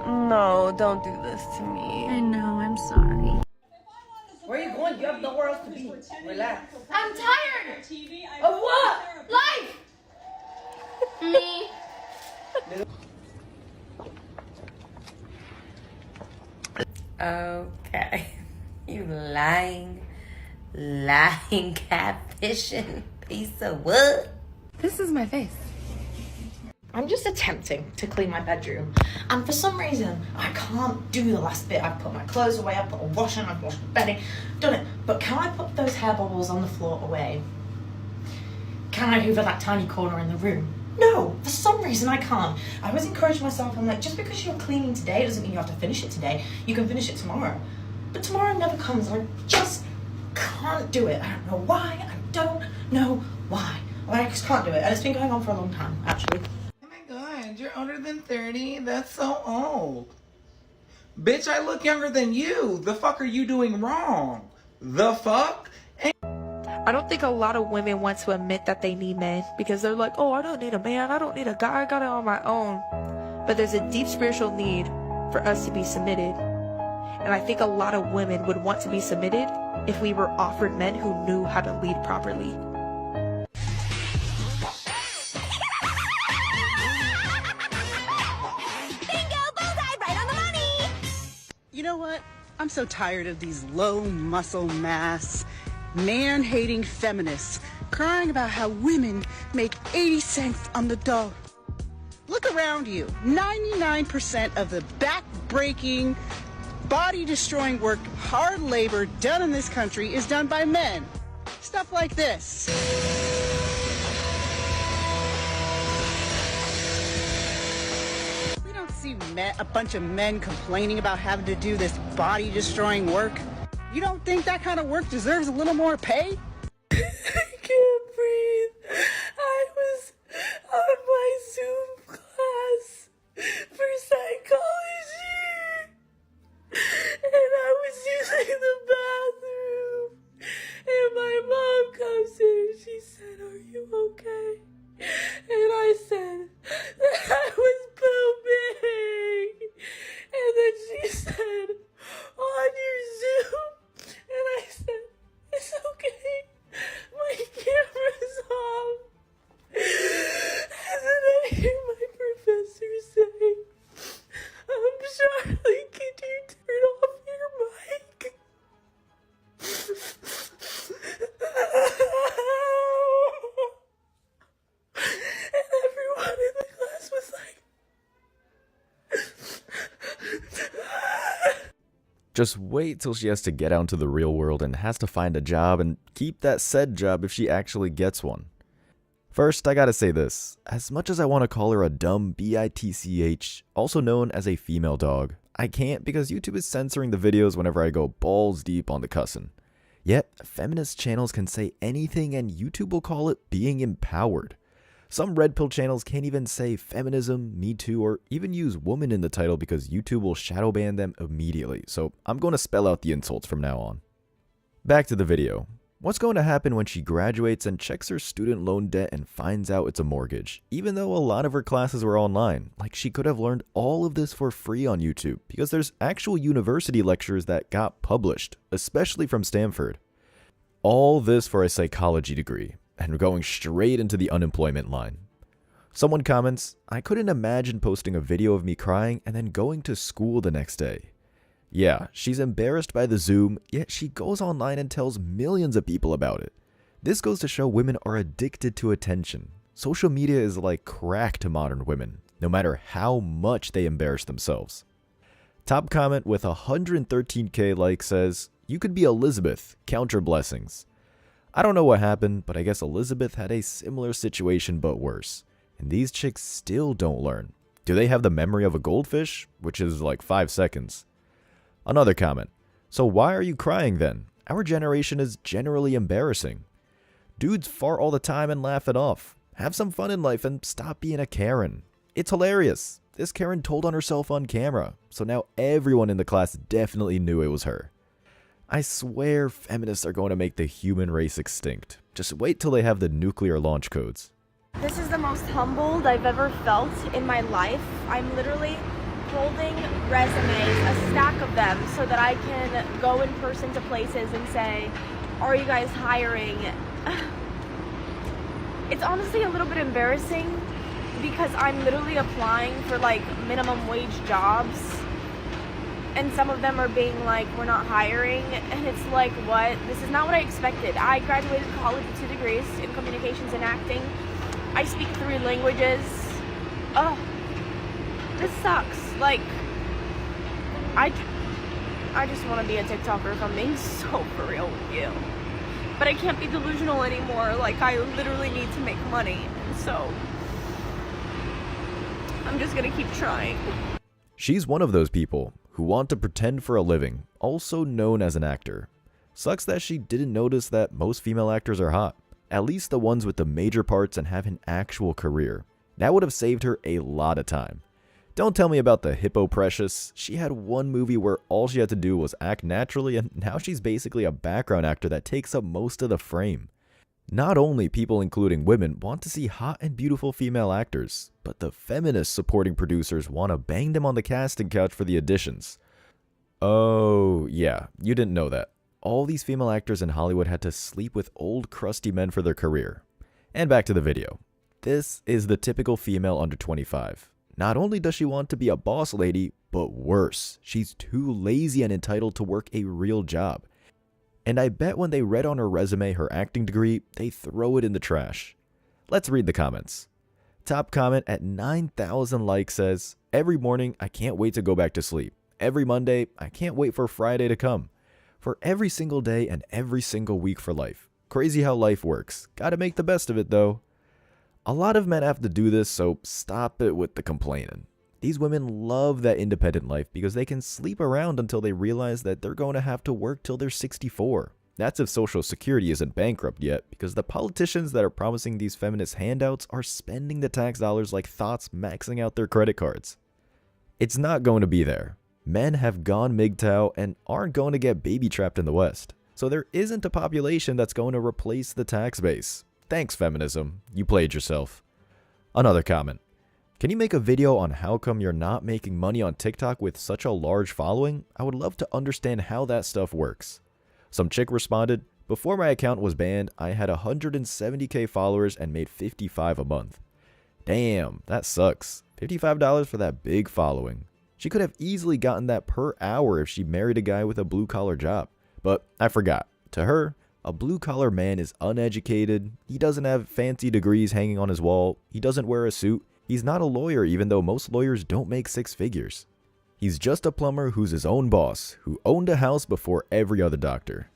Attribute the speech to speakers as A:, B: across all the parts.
A: No, don't do this to me.
B: I know, I'm sorry.
C: Where are you going? You have nowhere else to be. Relax.
B: I'm tired! Of what? Life! Me.
D: Okay. You lying catfishing piece of what?
A: This is my face.
E: I'm just attempting to clean my bedroom, and for some reason I can't do the last bit. I've put my clothes away, I've put a washing, I've washed the bedding, done it. But can I put those hair bubbles on the floor away? Can I hoover that tiny corner in the room? No, for some reason I can't. I always encourage myself, I'm like, just because you're cleaning today doesn't mean you have to finish it today. You can finish it tomorrow. But tomorrow never comes, and I just can't do it. I don't know why, I don't know why. I just can't do it, and it's been going on for a long time, actually.
F: God, you're older than 30? That's so old. Bitch, I look younger than you. The fuck are you doing wrong? The fuck?
G: I don't think a lot of women want to admit that they need men because they're like, oh, I don't need a man, I don't need a guy, I got it on my own. But there's a deep spiritual need for us to be submitted. And I think a lot of women would want to be submitted if we were offered men who knew how to lead properly.
H: You know what? I'm so tired of these low muscle mass, man-hating feminists crying about how women make 80 cents on the dollar. Look around you. 99% of the back-breaking, body-destroying work, hard labor done in this country is done by men. Stuff like this. See a bunch of men complaining about having to do this body-destroying work. You don't think that kind of work deserves a little more pay?
G: I can't breathe. I was on my Zoom class for psychology, and I was using the bathroom, and my mom comes in and she said, "Are you okay?" And I said that I was pooping. And then she said, "On your Zoom?" And I said, "It's okay. My camera's off." And then I hear my professor say, "Charlie, can you turn off your mic?" And everyone in the class was like,
I: Just wait till she has to get out into the real world and has to find a job and keep that said job if she actually gets one. First, I gotta say this. As much as I want to call her a dumb bitch, also known as a female dog, I can't because YouTube is censoring the videos whenever I go balls deep on the cussing. Yet, feminist channels can say anything and YouTube will call it being empowered. Some red pill channels can't even say feminism, me too, or even use woman in the title because YouTube will shadow ban them immediately, so I'm going to spell out the insults from now on. Back to the video. What's going to happen when she graduates and checks her student loan debt and finds out it's a mortgage? Even though a lot of her classes were online, like she could have learned all of this for free on YouTube because there's actual university lectures that got published, especially from Stanford. All this for a psychology degree, and going straight into the unemployment line. Someone comments, "I couldn't imagine posting a video of me crying and then going to school the next day." Yeah, she's embarrassed by the Zoom, yet she goes online and tells millions of people about it. This goes to show women are addicted to attention. Social media is like crack to modern women, no matter how much they embarrass themselves. Top comment with 113k likes says, "You could be Elizabeth, count your blessings." I don't know what happened, but I guess Elizabeth had a similar situation but worse. And these chicks still don't learn. Do they have the memory of a goldfish? Which is like 5 seconds. Another comment. "So why are you crying then? Our generation is generally embarrassing. Dudes fart all the time and laugh it off. Have some fun in life and stop being a Karen. It's hilarious. This Karen told on herself on camera, so now everyone in the class definitely knew it was her." I swear feminists are going to make the human race extinct. Just wait till they have the nuclear launch codes.
A: This is the most humbled I've ever felt in my life. I'm literally
J: holding resumes, a stack of them, so that I can go in person to places and say, are you guys hiring? It's honestly a little bit embarrassing because I'm literally applying for like minimum wage jobs, and some of them are being like, we're not hiring, and it's like, what? This is not what I expected. I graduated college with 2 degrees in communications and acting. I speak 3 languages. Oh, this sucks. Like, I just want to be a TikToker if I'm being so for real with you. But I can't be delusional anymore. Like, I literally need to make money. So, I'm just gonna keep trying.
I: She's one of those people who want to pretend for a living, also known as an actor. Sucks that she didn't notice that most female actors are hot. At least the ones with the major parts and have an actual career. That would have saved her a lot of time. Don't tell me about the Hippo Precious. She had one movie where all she had to do was act naturally, and now she's basically a background actor that takes up most of the frame. Not only people, including women, want to see hot and beautiful female actors, but the feminist supporting producers want to bang them on the casting couch for the auditions. Oh, yeah, you didn't know that. All these female actors in Hollywood had to sleep with old crusty men for their career. And back to the video. This is the typical female under 25. Not only does she want to be a boss lady, but worse, she's too lazy and entitled to work a real job. And I bet when they read on her resume her acting degree, they throw it in the trash. Let's read the comments. Top comment at 9,000 likes says, every morning I can't wait to go back to sleep. Every Monday I can't wait for Friday to come. For every single day and every single week for life. Crazy how life works. Gotta make the best of it though. A lot of men have to do this, so stop it with the complaining. These women love that independent life because they can sleep around until they realize that they're going to have to work till they're 64. That's if Social Security isn't bankrupt yet, because the politicians that are promising these feminist handouts are spending the tax dollars like thoughts maxing out their credit cards. It's not going to be there. Men have gone MGTOW and aren't going to get baby trapped in the West. So there isn't a population that's going to replace the tax base. Thanks, feminism. You played yourself. Another comment. Can you make a video on how come you're not making money on TikTok with such a large following? I would love to understand how that stuff works. Some chick responded, before my account was banned, I had 170k followers and made $55 a month. Damn, that sucks. $55 for that big following. She could have easily gotten that per hour if she married a guy with a blue-collar job. But I forgot. To her, a blue-collar man is uneducated, he doesn't have fancy degrees hanging on his wall, he doesn't wear a suit, he's not a lawyer even though most lawyers don't make 6 figures. He's just a plumber who's his own boss, who owned a house before every other doctor.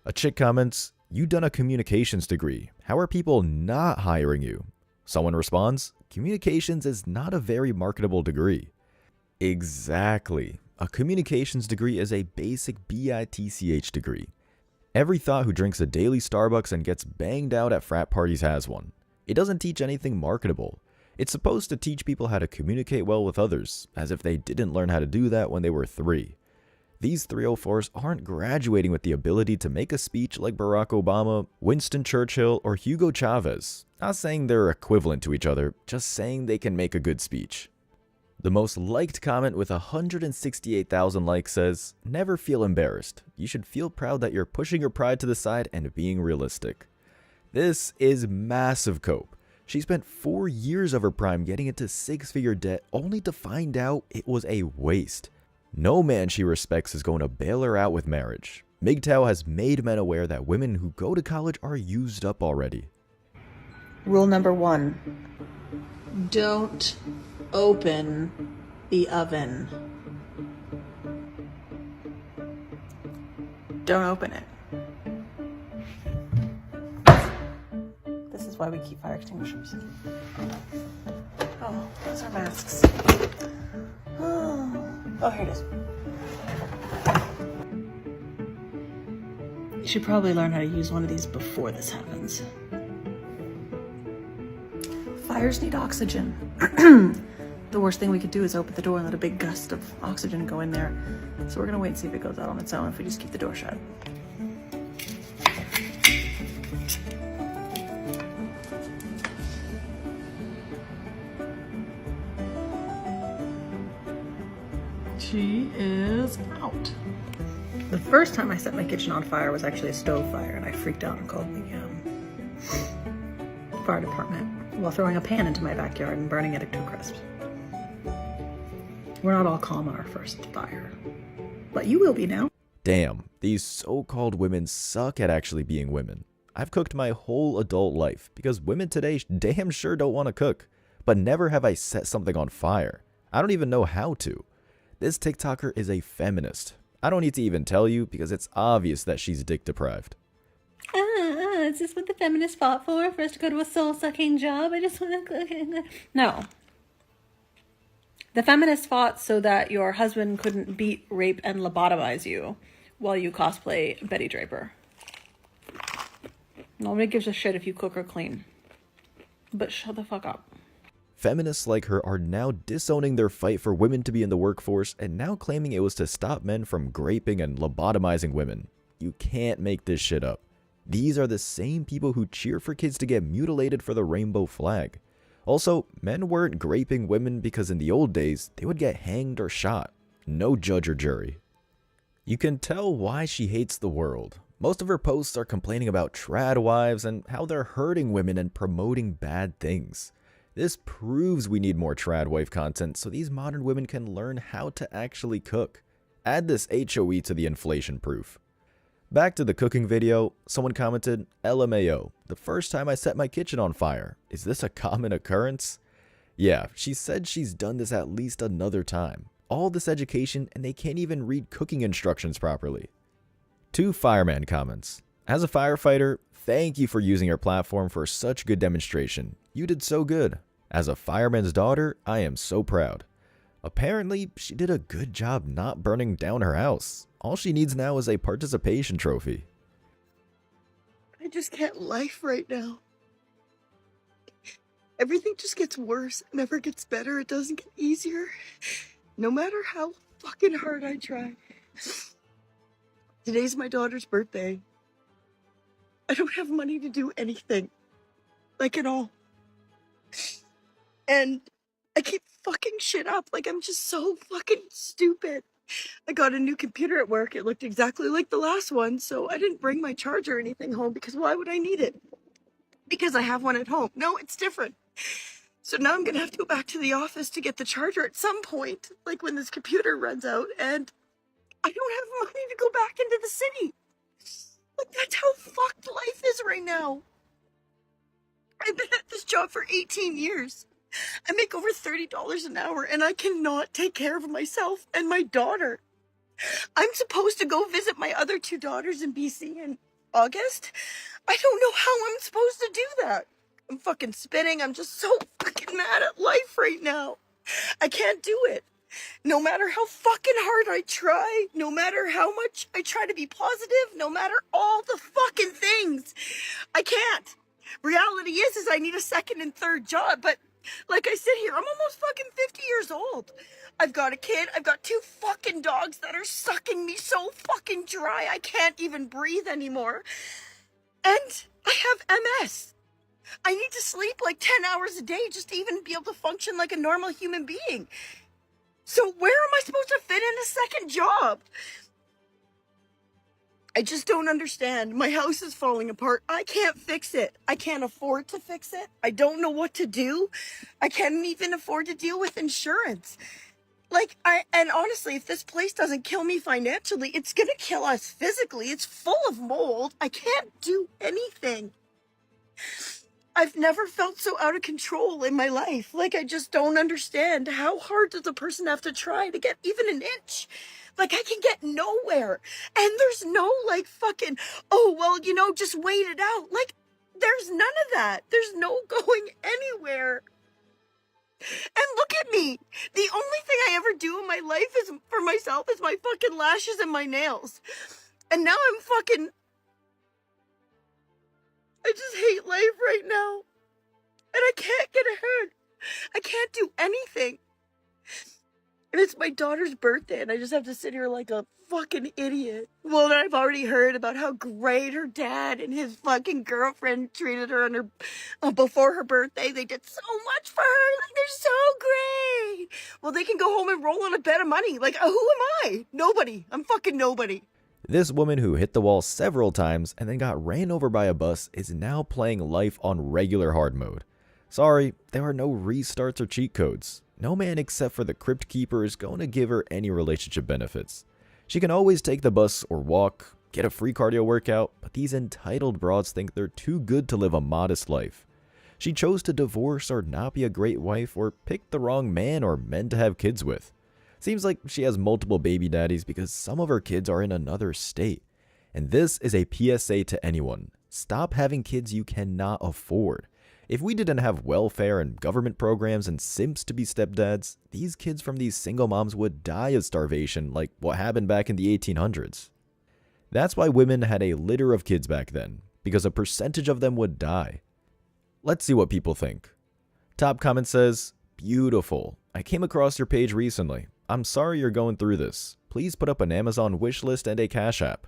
I: A chick comments, you done a communications degree, how are people not hiring you? Someone responds, communications is not a very marketable degree. Exactly. A communications degree is a basic BITCH degree. Every thought who drinks a daily Starbucks and gets banged out at frat parties has one. It doesn't teach anything marketable. It's supposed to teach people how to communicate well with others, as if they didn't learn how to do that when they were 3. These 304s aren't graduating with the ability to make a speech like Barack Obama, Winston Churchill, or Hugo Chavez. Not saying they're equivalent to each other, just saying they can make a good speech. The most liked comment with 168,000 likes says, never feel embarrassed. You should feel proud that you're pushing your pride to the side and being realistic. This is massive cope. She spent 4 years of her prime getting into 6-figure debt only to find out it was a waste. No man she respects is going to bail her out with marriage. MGTOW has made men aware that women who go to college are used up already.
H: Rule number 1. Don't open the oven. Don't open it. This is why we keep fire extinguishers. Oh, those are masks. Oh, here it is. You should probably learn how to use one of these before this happens. Fires need oxygen. The worst thing we could do is open the door and let a big gust of oxygen go in there. So we're gonna wait and see if it goes out on its own if we just keep the door shut.
K: She is out.
L: The first time I set my kitchen on fire was actually a stove fire, and I freaked out and called the fire department while throwing a pan into my backyard and burning it to a crisp. We're not all calm on our first fire, but you will be now.
I: Damn, these so-called women suck at actually being women. I've cooked my whole adult life because women today damn sure don't want to cook, but never have I set something on fire. I don't even know how to. This TikToker is a feminist. I don't need to even tell you because it's obvious that she's dick deprived.
M: Is this what the feminists fought for us to go to a soul-sucking job? I just want to... No. The feminists fought so that your husband couldn't beat, rape, and lobotomize you while you cosplay Betty Draper. Nobody gives a shit if you cook or clean. But shut the fuck up.
I: Feminists like her are now disowning their fight for women to be in the workforce and now claiming it was to stop men from graping and lobotomizing women. You can't make this shit up. These are the same people who cheer for kids to get mutilated for the rainbow flag. Also, men weren't graping women because in the old days, they would get hanged or shot. No judge or jury. You can tell why she hates the world. Most of her posts are complaining about trad wives and how they're hurting women and promoting bad things. This proves we need more trad wife content so these modern women can learn how to actually cook. Add this HOE to the inflation proof. Back to the cooking video, someone commented, LMAO, the first time I set my kitchen on fire. Is this a common occurrence? Yeah, she said she's done this at least another time. All this education and they can't even read cooking instructions properly. 2 Fireman Comments. As a firefighter, thank you for using your platform for such good demonstration. You did so good. As a fireman's daughter, I am so proud. Apparently, she did a good job not burning down her house. All she needs now is a participation trophy.
H: I just can't life right now. Everything just gets worse. It never gets better. It doesn't get easier. No matter how fucking hard I try. Today's my daughter's birthday. I don't have money to do anything. Like at all. And I keep fucking shit up. Like I'm just so fucking stupid. I got a new computer at work. It looked exactly like the last one, so I didn't bring my charger or anything home because why would I need it? Because I have one at home. No, it's different. So now I'm gonna have to go back to the office to get the charger at some point, like when this computer runs out, and I don't have money to go back into the city. Like that's how fucked life is right now. I've been at this job for 18 years. I make over $30 an hour and I cannot take care of myself and my daughter. I'm supposed to go visit my other 2 daughters in BC in August. I don't know how I'm supposed to do that. I'm fucking spinning. I'm just so fucking mad at life right now. I can't do it. No matter how fucking hard I try, no matter how much I try to be positive, no matter all the fucking things, I can't. Reality is I need a second and third job, but like I sit here, I'm almost fucking 50 years old. I've got a kid, I've got 2 fucking dogs that are sucking me so fucking dry I can't even breathe anymore. And I have MS. I need to sleep like 10 hours a day just to even be able to function like a normal human being. So where am I supposed to fit in a second job? I just don't understand. My house is falling apart. I can't fix it. I can't afford to fix it. I don't know what to do. I can't even afford to deal with insurance. And honestly, if this place doesn't kill me financially, it's gonna kill us physically. It's full of mold. I can't do anything. I've never felt so out of control in my life. Like, I just don't understand. How hard does a person have to try to get even an inch? Like, I can get nowhere. And there's no, like, fucking, oh, well, you know, just wait it out. Like, there's none of that. There's no going anywhere. And look at me. The only thing I ever do in my life is for myself is my fucking lashes and my nails. And now I'm fucking... I just hate life right now. And I can't get ahead. I can't do anything. And it's my daughter's birthday, and I just have to sit here like a fucking idiot. Well, then I've already heard about how great her dad and his fucking girlfriend treated her on her, before her birthday. They did so much for her. Like, they're so great. Well, they can go home and roll in a bed of money. Like, who am I? Nobody. I'm fucking nobody.
I: This woman who hit the wall several times and then got ran over by a bus is now playing life on regular hard mode. Sorry, there are no restarts or cheat codes. No man except for the Crypt Keeper is going to give her any relationship benefits. She can always take the bus or walk, get a free cardio workout, but these entitled broads think they're too good to live a modest life. She chose to divorce or not be a great wife or pick the wrong man or men to have kids with. Seems like she has multiple baby daddies because some of her kids are in another state. And this is a PSA to anyone. Stop having kids you cannot afford. If we didn't have welfare and government programs and simps to be stepdads, these kids from these single moms would die of starvation like what happened back in the 1800s. That's why women had a litter of kids back then, because a percentage of them would die. Let's see what people think. Top comment says, "Beautiful. I came across your page recently. I'm sorry you're going through this. Please put up an Amazon wish list and a Cash App."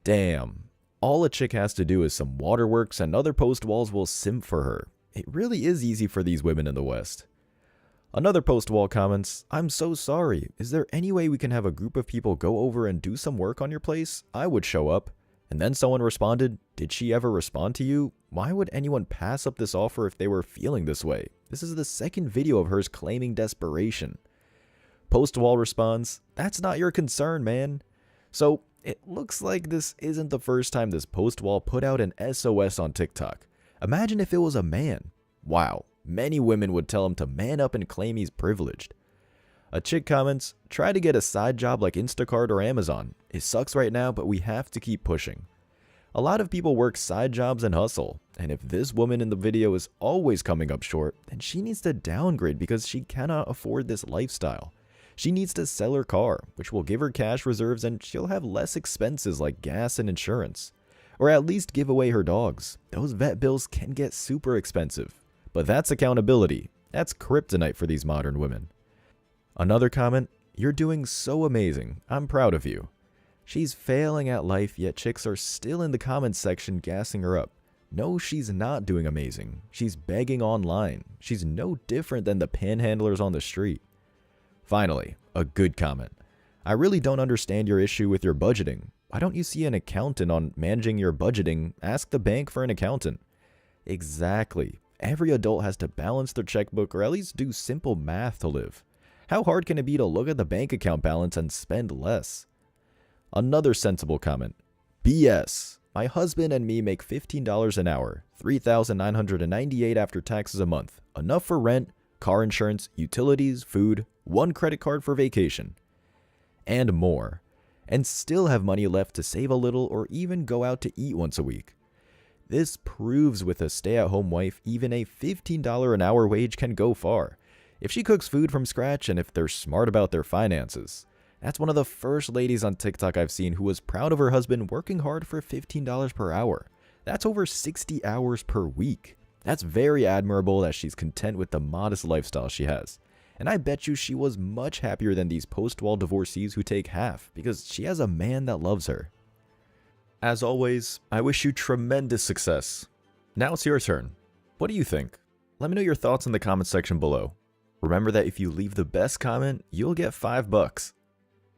I: Damn. All a chick has to do is some waterworks and other post walls will simp for her. It really is easy for these women in the West. Another post wall comments, "I'm so sorry. Is there any way we can have a group of people go over and do some work on your place? I would show up." And then someone responded, "Did she ever respond to you? Why would anyone pass up this offer if they were feeling this way? This is the second video of hers claiming desperation." Post wall responds, "That's not your concern, man." So it looks like this isn't the first time this post wall put out an SOS on TikTok. Imagine if it was a man. Wow, many women would tell him to man up and claim he's privileged. A chick comments, "Try to get a side job like Instacart or Amazon. It sucks right now, but we have to keep pushing." A lot of people work side jobs and hustle, and if this woman in the video is always coming up short, then she needs to downgrade because she cannot afford this lifestyle. She needs to sell her car, which will give her cash reserves and she'll have less expenses like gas and insurance. Or at least give away her dogs. Those vet bills can get super expensive. But that's accountability. That's kryptonite for these modern women. Another comment, "You're doing so amazing. I'm proud of you." She's failing at life, yet chicks are still in the comments section gassing her up. No, she's not doing amazing. She's begging online. She's no different than the panhandlers on the street. Finally, a good comment. "I really don't understand your issue with your budgeting. Why don't you see an accountant on managing your budgeting? Ask the bank for an accountant." Exactly. Every adult has to balance their checkbook or at least do simple math to live. How hard can it be to look at the bank account balance and spend less? Another sensible comment. "BS. My husband and me make $15 an hour, $3,998 after taxes a month. Enough for rent, car insurance, utilities, food, one credit card for vacation, and more. And still have money left to save a little or even go out to eat once a week. This proves with a stay-at-home wife, even a $15 an hour wage can go far. If she cooks food from scratch and if they're smart about their finances. That's one of the first ladies on TikTok I've seen who was proud of her husband working hard for $15 per hour. That's over 60 hours per week. That's very admirable that she's content with the modest lifestyle she has. And I bet you she was much happier than these post-wall divorcees who take half because she has a man that loves her. As always, I wish you tremendous success. Now it's your turn. What do you think? Let me know your thoughts in the comment section below. Remember that if you leave the best comment, you'll get $5.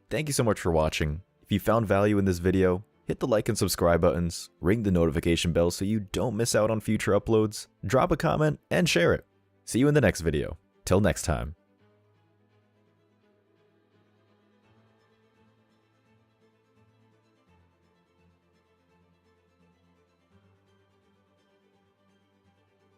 I: Thank you so much for watching. If you found value in this video, hit the like and subscribe buttons, ring the notification bell so you don't miss out on future uploads, drop a comment, and share it. See you in the next video. Till next time.